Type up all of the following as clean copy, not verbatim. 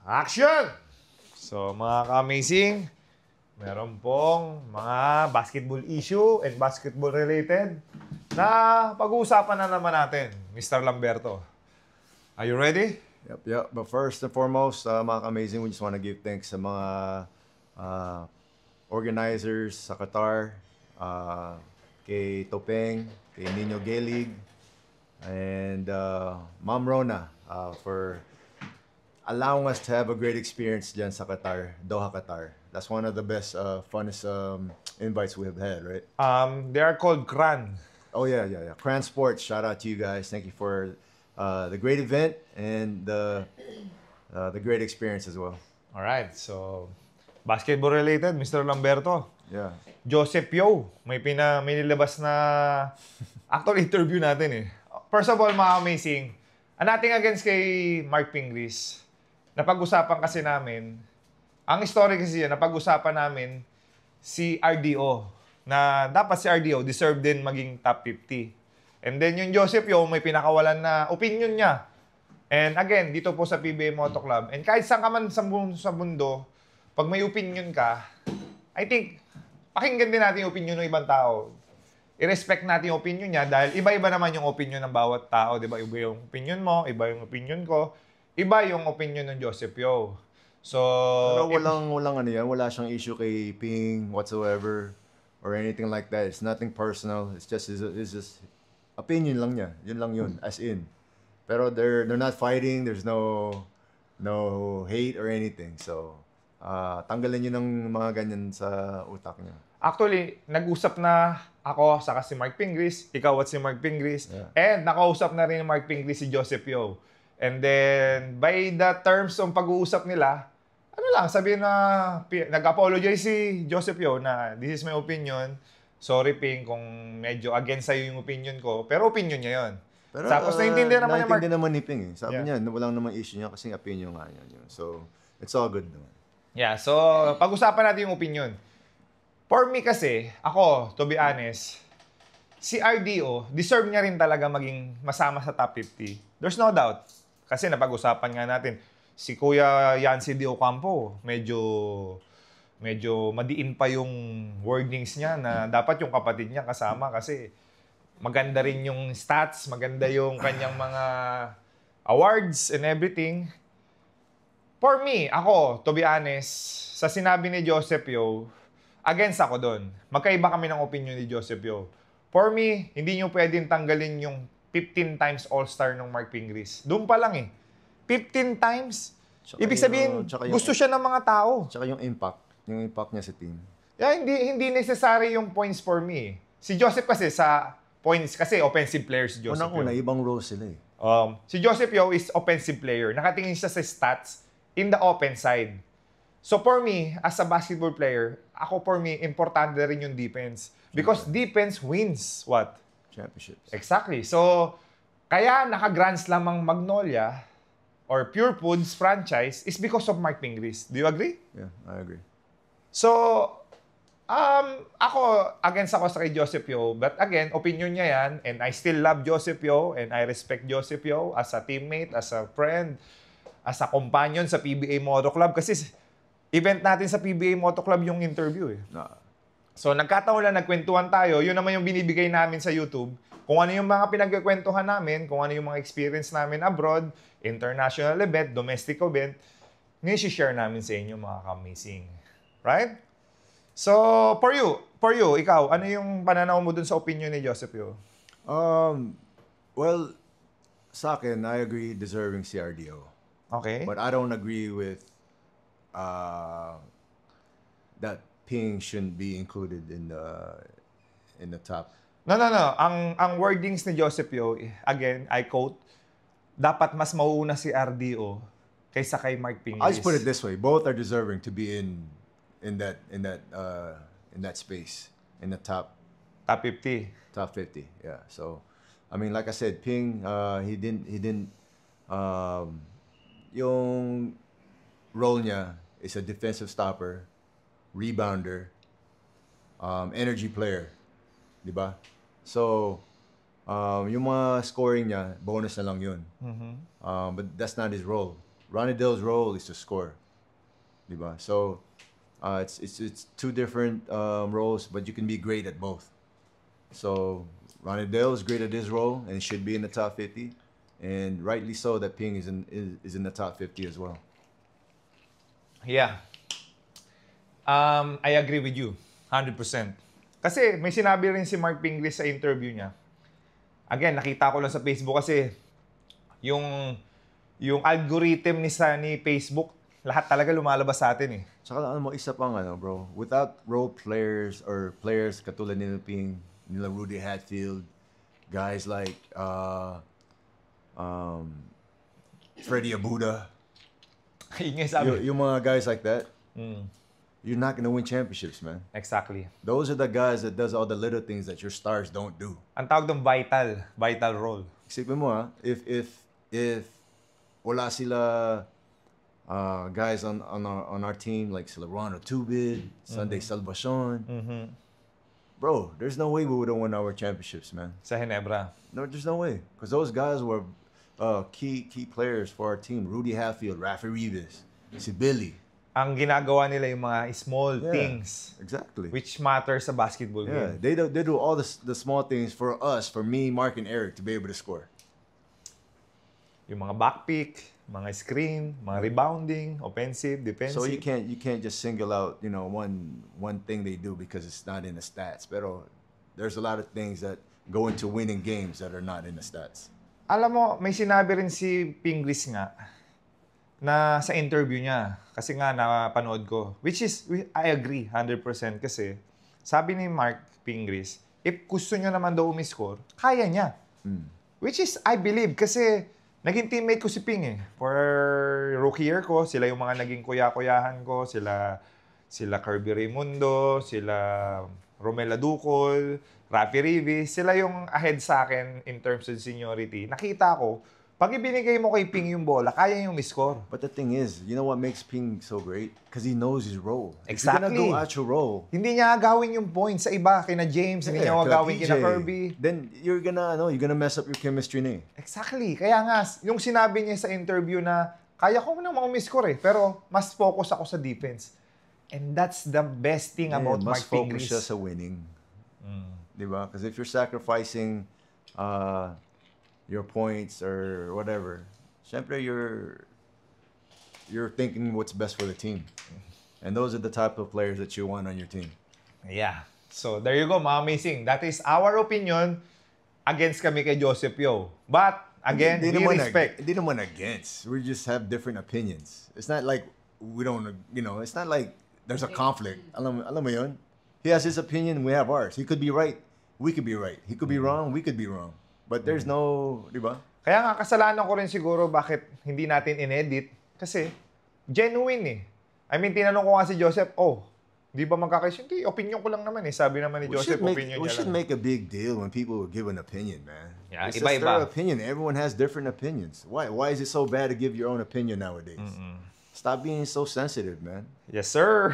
Action! So, mga ka-amazing, meron pong mga basketball issue and basketball related na pag-uusapan na naman natin, Mr. Lamberto. Are you ready? Yep. But first and foremost, mga ka-amazing, we just want to give thanks sa mga organizers sa Qatar, kay Topeng, kay Nino Gelig, and Ma'am Rona for allowing us to have a great experience dyan sa Qatar, Doha, Qatar. That's one of the best, funnest invites we have had, right? They are called CRAN. Oh, yeah. Cran Sports, shout out to you guys. Thank you for the great event and the great experience as well. Alright, so basketball related, Mr. Lamberto. Yeah. Joseph Yo, may nilabas na actual interview natin eh. First of all, mga amazing, nothing against kay Mark Pingris. Napag-usapan kasi namin, ang story kasi yan, napag-usapan namin si RDO, na dapat si RDO deserve din maging top 50. And then yung Joseph Yo, may pinakawalan na opinion niya. And again, dito po sa PBA Moto Club, and kahit saan ka man sa mundo, pag may opinion ka, I think, pakinggan din natin yung opinion ng ibang tao. I-respect natin yung opinion niya dahil iba-iba naman yung opinion ng bawat tao. Diba? Iba yung opinion mo, iba yung opinion ko, iba yung opinion ng Joseph Yo. So, Pero walang ano yan, wala siyang issue kay Ping whatsoever or anything like that. It's nothing personal. It's just opinion lang niya. Yun lang yun, as in. Pero they're not fighting. There's no hate or anything. So, tanggalin niyo ng mga ganyan sa utak niya. actually, nag-usap na ako saka si Mark Pingris, ikaw at si Mark Pingris, Yeah. and nakausap na rin ni Mark Pingris si Joseph Yo. And then, by the terms ng pag-uusap nila, ano lang, sabihin na, nag-apologize si Joseph Yo na this is my opinion. Sorry, Ping, kung medyo against sa'yo yung opinion ko. Pero opinion niya yun. Pero Tapos naiintindihan naman ni Mark. naiintindihan naman ni Ping eh. Sabi Yeah. niya, walang naman issue niya kasi opinion nga niya. So, it's all good naman. Yeah, so pag-usapan natin yung opinion. For me kasi, ako, to be honest, si RDO, deserve niya rin talaga maging masama sa top 50. There's no doubt. Kasi napag-usapan nga natin, si Kuya Yancy D. Ocampo, medyo madiin pa yung wordings niya na dapat yung kapatid niya kasama kasi maganda rin yung stats, maganda yung kanyang mga awards and everything. For me, ako, to be honest, sa sinabi ni Joseph Yo, against ako doon. Magkaiba kami ng opinion ni Joseph Yo. For me, hindi nyo pwedeng tanggalin yung 15 times All-Star ng Mark Pingris. Doon pa lang eh. 15 times? Tsaka Ibig sabihin, gusto siya ng mga tao. Tsaka yung impact niya sa team. Yeah, hindi necessary yung points for me. Si Joseph kasi sa points, kasi offensive player si Joseph Unang-una, Yo. ibang role sila eh. Si Joseph Yo is offensive player. Nakatingin siya sa stats in the open side. So for me, as a basketball player, for me, importante rin yung defense. Because defense wins what? Championships. Exactly. So, kaya naka-Grand Slam ang Magnolia or Pure Foods franchise is because of Mark Pingris. Do you agree? Yeah, I agree. So, ako, against ako sa kay Joseph Yo. But again, opinion niya yan. And I still love Joseph Yo. And I respect Joseph Yo as a teammate, as a friend, as a companion sa PBA Moto Club. Kasi event natin sa PBA Moto Club yung interview eh. So, nagkataon lang, nagkwentuhan tayo. Yun naman yung binibigay namin sa YouTube. Kung ano yung mga pinagkwentuhan namin, kung ano yung mga experience namin abroad, international event, domestic event, nisi-share namin sa inyo mga ka-amazing. Right? So, for you, ikaw, ano yung pananaw mo dun sa opinion ni Joseph Yo? Well, sa akin, I agree deserving si RDO. Okay? But I don't agree with that Ping shouldn't be included in the top. No. Ang wordings ni Joseph Yo, again, I quote, dapat mas mauuna si RDO kaysa kay Mark Pingris. I'll just put it this way: both are deserving to be in that space, in the top 50. top 50. Yeah. So, I mean, like I said, Ping, he didn't yung role niya is a defensive stopper, rebounder, energy player, di ba? So, yung mga scoring niya, bonus na lang yun. But that's not his role. Ronnie Dale's role is to score. Diba? So, it's two different roles, but you can be great at both. So, Ronnie Dale is great at his role and should be in the top 50. And rightly so that Ping is in the top 50 as well. Yeah. I agree with you. 100%. Kasi may sinabi rin si Mark Pingris sa interview niya. Again, nakita ko lang sa Facebook kasi yung algorithm ni Facebook, lahat talaga lumalabas sa atin eh. Tsaka ano mo, isa pang bro, without role players or players katulad nila Ping, nila Rudy Hatfield, guys like Freddie Abuda, Yun nga yung sabi. yung mga guys like that, Mm, you're not gonna win championships, man. exactly. Those are the guys that does all the little things that your stars don't do. Ang tawag doon vital role. Isipin mo if wala sila guys on our team like sila Ronald Tubid, Sunday Salvacion, bro, there's no way we would have won our championships, man. Sa Ginebra. No, there's no way. Because those guys were key players for our team. Rudy Hatfield, Rafi Rivas, si Billy. Ang ginagawa nila yung mga small Yeah, things exactly. which matter sa basketball Yeah, game. they do all the small things for us, for me, Mark, and Eric to be able to score. Yung mga backpick, mga screen, mga rebounding, offensive, defensive. So you can't just single out one thing they do because it's not in the stats. Pero there's a lot of things that go into winning games that are not in the stats. Alam mo, may sinabi rin si Pingris nga na sa interview niya. Kasi nga napanood ko. Which is, I agree 100% kasi sabi ni Mark Pingris, if gusto niya naman daw umiscore, kaya niya. Which is, I believe, kasi naging teammate ko si Ping eh. For rookie year ko, sila yung mga naging kuya-kuyahan ko. Sila Kirby Raimundo, sila Romela Ducol, Rafi Rivis, sila yung ahead sa akin in terms of seniority. Nakita ko, pag ibinigay mo kay Ping yung bola, kaya yung score. But the thing is, you know what makes Ping so great? Because he knows his role. If Exactly. you're gonna go out your role, Hindi niya agawin yung points sa iba, kina James, hindi niya agawin kina Kirby. then you're gonna mess up your chemistry na eh. Exactly. Kaya nga, yung sinabi niya sa interview na, kaya ko namang umiscore eh, pero mas focus ako sa defense. And that's the best thing about mas Mark focus Pingris. siya sa winning. Diba? Because if you're sacrificing your points or whatever, syempre you're thinking what's best for the team. And those are the type of players that you want on your team. Yeah. So, there you go, mga amazing. That is our opinion against kami kay Joseph Yo. But, again, we respect. Hindi naman against. We just have different opinions. It's not like we don't, it's not like there's a conflict. Alam mo yun? He has his opinion, we have ours. He could be right, we could be right. He could be wrong, we could be wrong. But there's no, di ba? Kaya nga, kasalanan ko rin siguro bakit hindi natin inedit. Kasi, genuine eh. I mean, tinanong ko nga si Joseph, di ba magkakaisip? Hindi, opinion ko lang naman eh. Sabi naman ni Joseph, opinion We niya should lang. make a big deal when people give an opinion, man. Yeah, It's iba-iba. just their opinion. Everyone has different opinions. Why is it so bad to give your own opinion nowadays? Stop being so sensitive, man. Yes, sir.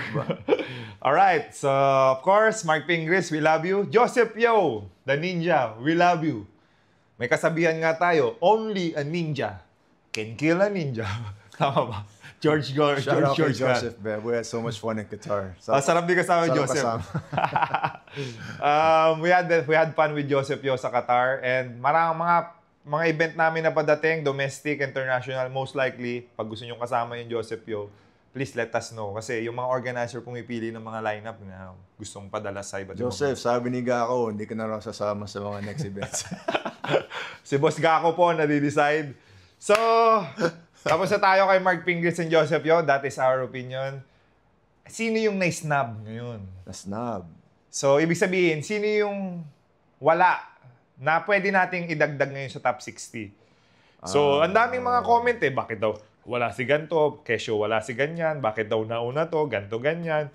Alright, so of course, Mark Pingris, we love you. Joseph Yo, the ninja, we love you. May kasabihan nga tayo, only a ninja can kill a ninja. Tama ba? George Shout out to George Joseph, man. We had so much fun in Qatar. Sarap din kasama Sarap Joseph. We had fun with Joseph Yo sa Qatar and marang mga event namin na padating, domestic, international, most likely, pag gusto nyo kasama yung Joseph Yo, please let us know. Kasi yung mga organizer pumipili ng mga lineup na gustong padala sa iba't ibang. Joseph, sabi ni Gako, hindi ka na raw sasama sa mga next events. Si Boss Gako po na-decide. So, tapos na tayo kay Mark Pingris and Joseph Yo. That is our opinion. Sino yung na-snub ngayon? Na-snub. So, ibig sabihin, sino yung wala na pwede nating idagdag ngayon sa top 60? So, ang daming mga comment eh. Bakit daw wala si ganto? Kesyo wala si ganyan? Bakit daw nauna to? Ganto, ganyan.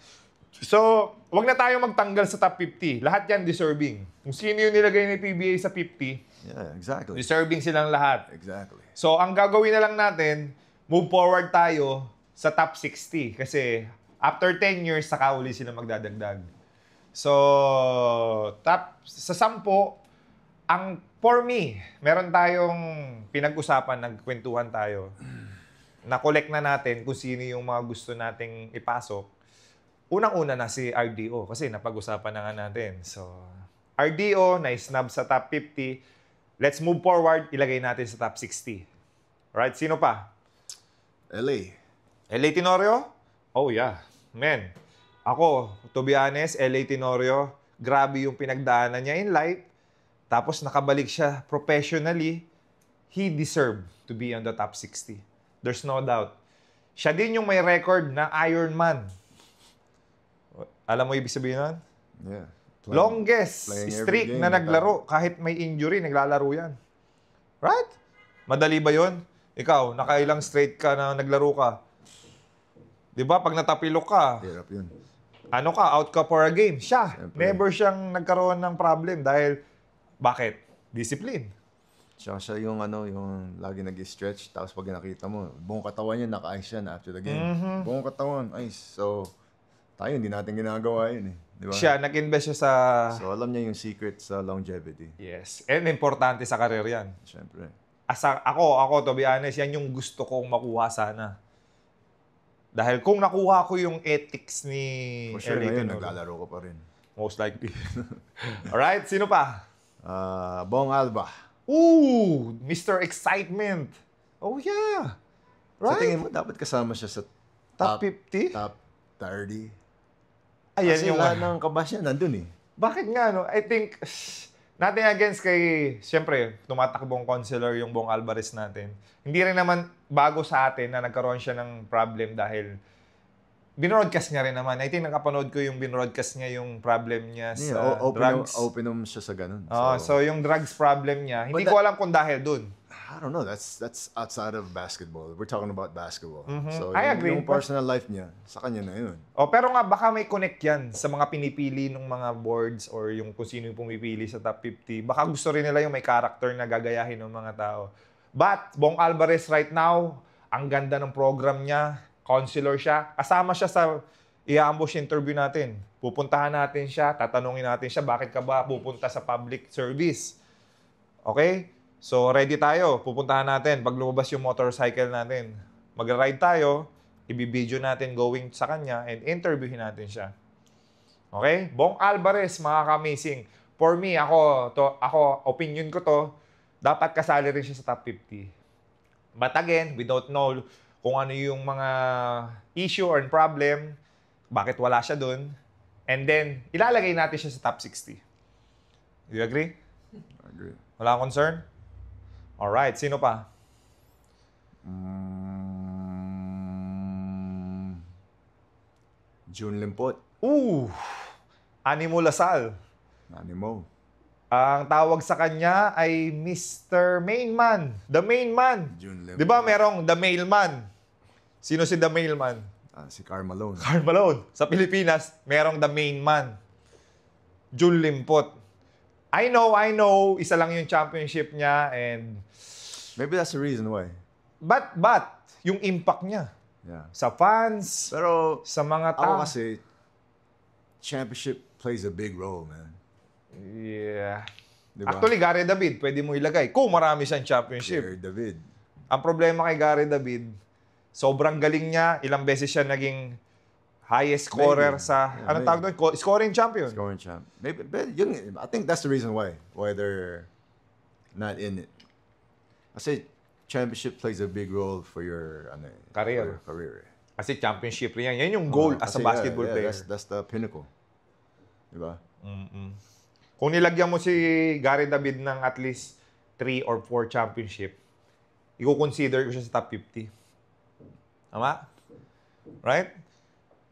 So, wag na tayo magtanggal sa top 50. Lahat yan deserving. Kung sino yung nilagay ni PBA sa 50, Yeah, exactly. deserving silang lahat. Exactly. So, ang gagawin na lang natin, move forward tayo sa top 60. Kasi, after 10 years, saka uli sila magdadagdag. So, sa 10, for me, meron tayong pinag-usapan, nagkwentuhan tayo. na-collect na natin kung sino yung mga gusto nating ipasok, unang-una na si RDO kasi napag-usapan na nga natin. So, RDO, na-snub sa top 50. Let's move forward, ilagay natin sa top 60. Alright, sino pa? LA. LA Tenorio? Oh yeah, man. Ako, to be honest, LA Tenorio, grabe yung pinagdaanan niya in life. Tapos nakabalik siya professionally. He deserved to be on the top 60. There's no doubt. Siya din yung may record na Ironman. Alam mo ibig sabihin nun? Yeah. Longest playing every streak game na naglaro. Kahit may injury, naglalaro yan. Right? Madali ba yon? Ikaw, nakailang straight ka na naglaro ka. Di ba? Pag natapilok ka, Hirap yun. ano ka, out ka for a game. Siya, Siyempre. never siyang nagkaroon ng problem dahil, bakit? Discipline. Siya yung yung lagi nag-stretch, tapos pag nakita mo, buong katawan niya naka-ice yan after the game. Buong katawan, ice. So, tayo, hindi natin ginagawa yun eh. Di ba? Siya, nag-invest siya sa... So, alam niya yung secret sa longevity. Yes. And importante sa karir yan. Siyempre. Ako, to be honest, yan yung gusto kong makuha sana. Dahil kung nakuha ko yung ethics ni For sure, LA ngayon, Tenorio, naglalaro ko pa rin. most likely. Alright, sino pa? Bong Alba. Ooh, Mr. Excitement. Oh yeah. Sa Right? tingin mo, dapat kasama siya sa Top 50? Top 30. Ayan Kasi yung... lahat ng kabas niya nandun eh. Bakit nga, no? I think, nothing against kay, siyempre, tumatakbong counselor yung Bong Alvarez natin. Hindi rin naman bago sa atin na nagkaroon siya ng problem dahil binroadcast niya rin naman. I think nakapanood ko yung binroadcast niya yung problem niya sa drugs. Open siya sa ganun. So yung drugs problem niya, hindi ko alam kung dahil dun. I don't know. That's outside of basketball. We're talking about basketball. So I agree. Yung personal life niya, sa kanya na yun. Pero nga, baka may connect yan sa mga pinipili ng mga boards or yung kung sino yung pumipili sa top 50. Baka gusto rin nila yung may character na gagayahin ng mga tao. But, Bong Alvarez right now, ang ganda ng program niya, counselor siya, kasama siya sa i-ambush interview natin. Pupuntahan natin siya, tatanungin natin siya, bakit ka ba pupunta sa public service? Okay? So, ready tayo. Pupuntahan natin pag lumabas yung motorcycle natin. Mag-ride tayo, ibibideo natin going sa kanya, and interviewin natin siya. Okay? Bong Alvarez, mga ka-amazing. For me, ako, opinion ko to, dapat kasali rin siya sa top 50. But again, we don't know kung ano yung mga issue or problem, bakit wala siya dun, and then, ilalagay natin siya sa top 60. Do you agree? I agree. Wala kang concern? Alright, sino pa? June Limpot. Animo Lasal. Animo. Ang tawag sa kanya ay Mr. Mainman. The Mainman. June Limpot. Di ba merong The Mailman? Sino si The Mailman? Si Karl Malone. Karl Malone. Sa Pilipinas, merong The Mainman. June Limpot. I know, isa lang yung championship niya and... Maybe that's the reason why. But, yung impact niya Yeah. sa fans, Pero, sa mga ako tao. kasi, championship plays a big role, man. Yeah. Diba? Actually, Gary David, pwede mo ilagay. Kung marami siyang championship. Gary David. Ang problema kay Gary David, sobrang galing niya. Ilang beses siya naging highest scorer Maybe. sa, Yeah, anong maybe. tawag doon? Scoring champion. Scoring champ. Maybe, but I think that's the reason why they're not in it. Kasi championship plays a big role for your Career. For your career. Kasi championship rin yan. Yan yung goal as a Kasi, basketball player. That's the pinnacle. Diba? Kung nilagyan mo si Gary David ng at least 3 or 4 championship, i-consider ko siya sa top 50. Tama? Right?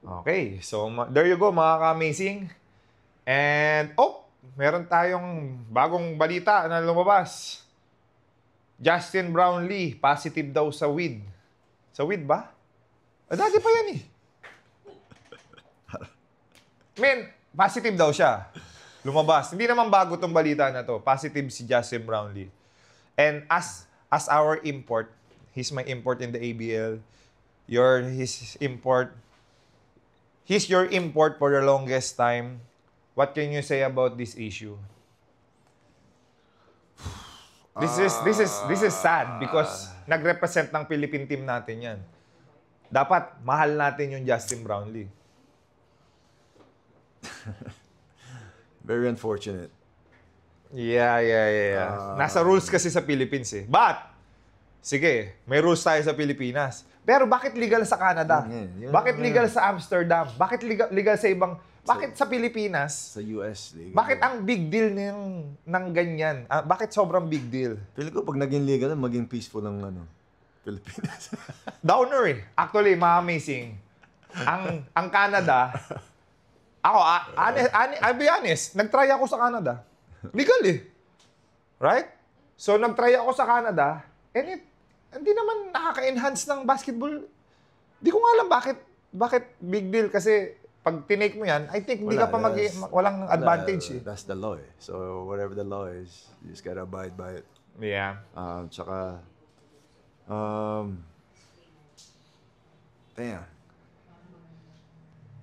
Okay. So, there you go, mga ka-amazing. And, meron tayong bagong balita na lumabas. Justin Brownlee, positive daw sa weed. Sa weed ba? Dati pa yan eh. Men, positive daw siya. Lumabas. Hindi naman bago tong balita na to. Positive si Justin Brownlee. And as our import, he's my import in the ABL. He's your import for the longest time. What can you say about this issue? This is sad because nag-represent ng Philippine team natin yan. Dapat, mahal natin yung Justin Brownlee. Very unfortunate. Yeah. Nasa rules kasi sa Philippines eh. But, sige, may rules tayo sa Pilipinas. Pero bakit legal sa Canada? Bakit legal sa Amsterdam? Bakit legal sa ibang... Bakit sa Pilipinas? Sa US. Legal. Bakit ang big deal ng ganyan? Bakit sobrang big deal? Feeling ko pag naging legal, maging peaceful ang Pilipinas. Downer eh. Actually, ma-amazing. Ang Canada, ako, I'll be honest, nag-try ako sa Canada. Legal eh. Right? So, nag-try ako sa Canada, and hindi naman nakaka-enhance ng basketball. Di ko nga alam bakit big deal. Kasi, pag tinake mo yan, I think hindi ka pa walang advantage eh. That's the law eh. So, whatever the law is, you just gotta abide by it. Yeah. Tsaka, damn.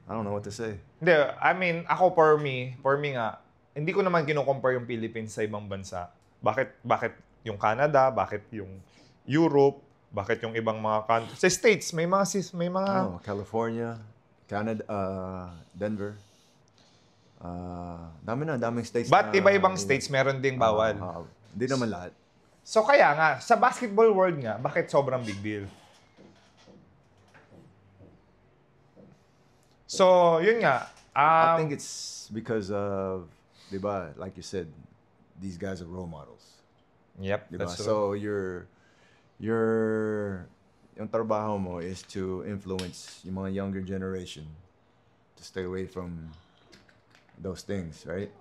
I don't know what to say. Hindi, I mean, ako for me nga, hindi ko naman kino-compare yung Philippines sa ibang bansa. Bakit yung Canada, bakit yung Europe, bakit yung ibang mga countries. Sa States, may mga California, Canada, Denver. Daming states. But iba-ibang states meron ding bawal. Hindi naman lahat. So kaya nga, sa basketball world nga, bakit sobrang big deal? So, yun nga. I think it's because of, diba, like you said, these guys are role models. Yep, diba? that's true. So, yung trabaho mo is to influence yung mga younger generation to stay away from those things, right?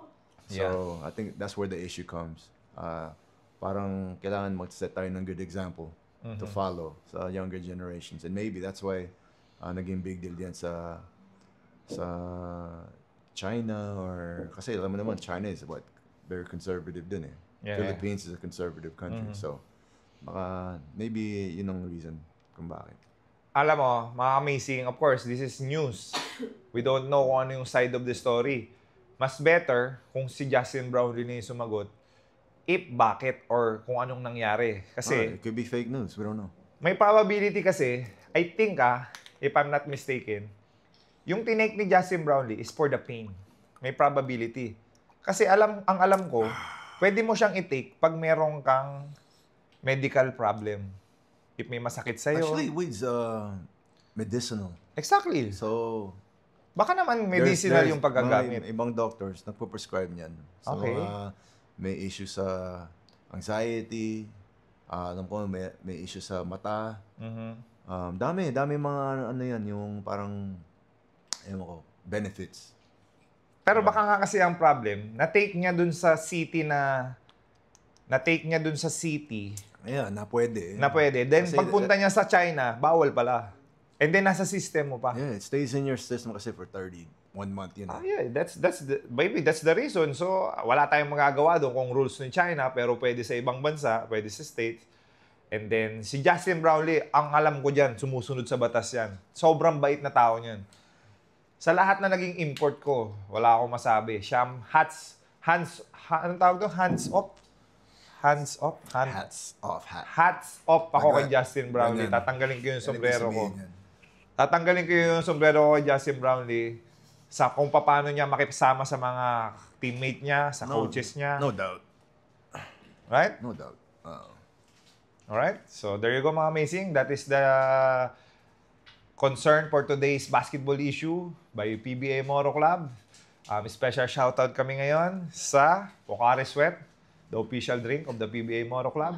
Yeah. So, I think that's where the issue comes. Parang kailangan mag-set tayo ng good example to follow sa younger generations. And maybe that's why naging big deal yan sa China or kasi alam mo naman China is very conservative din eh. Yeah, Philippines is a conservative country. So baka maybe yun ang reason kung bakit. Alam mo, mga amazing, of course, this is news. We don't know kung ano yung side of the story. Mas better kung si Justin Brownlee na yung sumagot if bakit or kung anong nangyari. Kasi it could be fake news, we don't know. may probability kasi, I think if I'm not mistaken, yung tinake ni Justin Brownlee is for the pain. May probability. Kasi ang alam ko, pwede mo siyang i-take pag merong kang medical problem. If may masakit sa'yo. Actually, weed's medicinal. Exactly. So, baka naman medicinal there's yung paggagamit. Mga ibang doctors nagpo-prescribe niyan. So, Okay. May issue sa anxiety, alam ko may issue sa mata. Dami mga ano yan, yung parang benefits. Pero baka nga kasi ang problem, na-take niya dun sa city Yeah, na pwede. na pwede. Then, Kasi, pagpunta niya sa China, bawal pala. And then, nasa system mo pa. Yeah, it stays in your system kasi for 31 month yun. Yeah, that's the reason. So, wala tayong magagawa doon kung rules ng China, pero pwede sa ibang bansa, pwede sa States. And then, si Justin Brownlee, ang alam ko dyan, sumusunod sa batas yan. Sobrang bait na tao niyan. Sa lahat na naging import ko, wala akong masabi. Anong tawag doon? Hands off ako kay Justin Brownlee. Tatanggalin ko yung sombrero ko. Tatanggalin ko yung sombrero ko kay Justin Brownlee sa kung paano niya makipasama sa mga teammate niya, sa coaches niya. No doubt. Right? No doubt. Alright? So, there you go mga amazing. That is the concern for today's basketball issue by PBA Moro Club. Special shoutout kami ngayon sa Pocari Sweat, the official drink of the PBA Moro Club.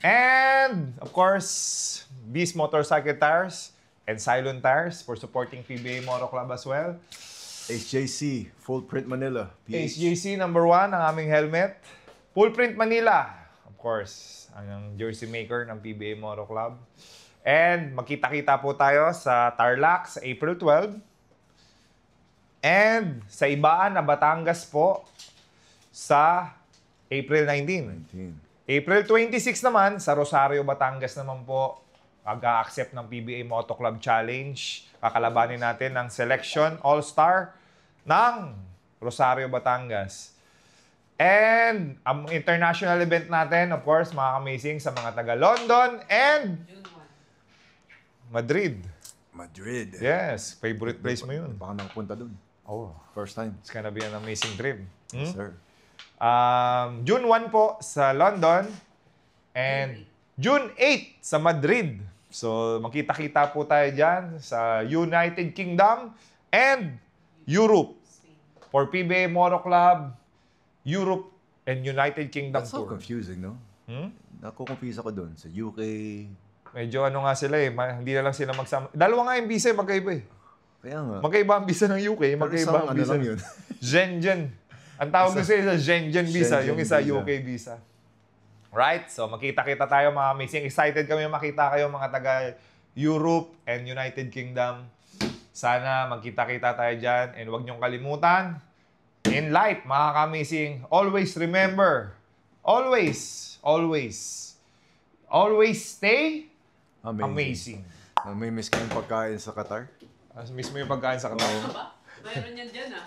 And, of course, Beast Motorcycle Tires and Cylon Tires for supporting PBA Moro Club as well. HJC, Full Print Manila. PH. HJC number 1, ang aming helmet. Full Print Manila, of course, ang jersey maker ng PBA Moro Club. And magkita-kita po tayo sa Tarlac sa April 12. And sa Ibaan na Batangas po sa April 19. April 26 naman sa Rosario, Batangas naman po. Mag-a-accept ng PBA Moto Club Challenge. Kakalabanin natin ng Selection All-Star ng Rosario, Batangas. And ang international event natin, of course, mga amazing sa mga taga London and Madrid. Madrid. Yes, favorite place mo yun. Baka nakapunta dun. Oh, First time. it's gonna be an amazing trip. Yes, sir. June 1 po sa London and June 8 sa Madrid. So, makita-kita po tayo dyan sa United Kingdom and Europe. For PBA Moto Club, Europe and United Kingdom That's so Tour. confusing, no? Nakukonfuse ako dun. Sa UK. Medyo ano nga sila eh, hindi na lang sila magsama. Dalawa nga yung visa eh, magkaiba eh. Kaya nga. Magkaiba ang visa ng UK, magkaiba ang visa. lang yun. Schengen. Ang tawag kasi sa Schengen visa, Schengen yung isa visa. UK visa. Right? So makita-kita tayo mga amazing. Excited kami makita kayo mga taga Europe and United Kingdom. Sana magkita-kita tayo dyan. And huwag niyong kalimutan, in life, mga ka-amazing, always remember, always stay amazing. May miss kayong pagkain sa Qatar? Mismo yung pagkain sa katawa. Mayroon yan dyan ah.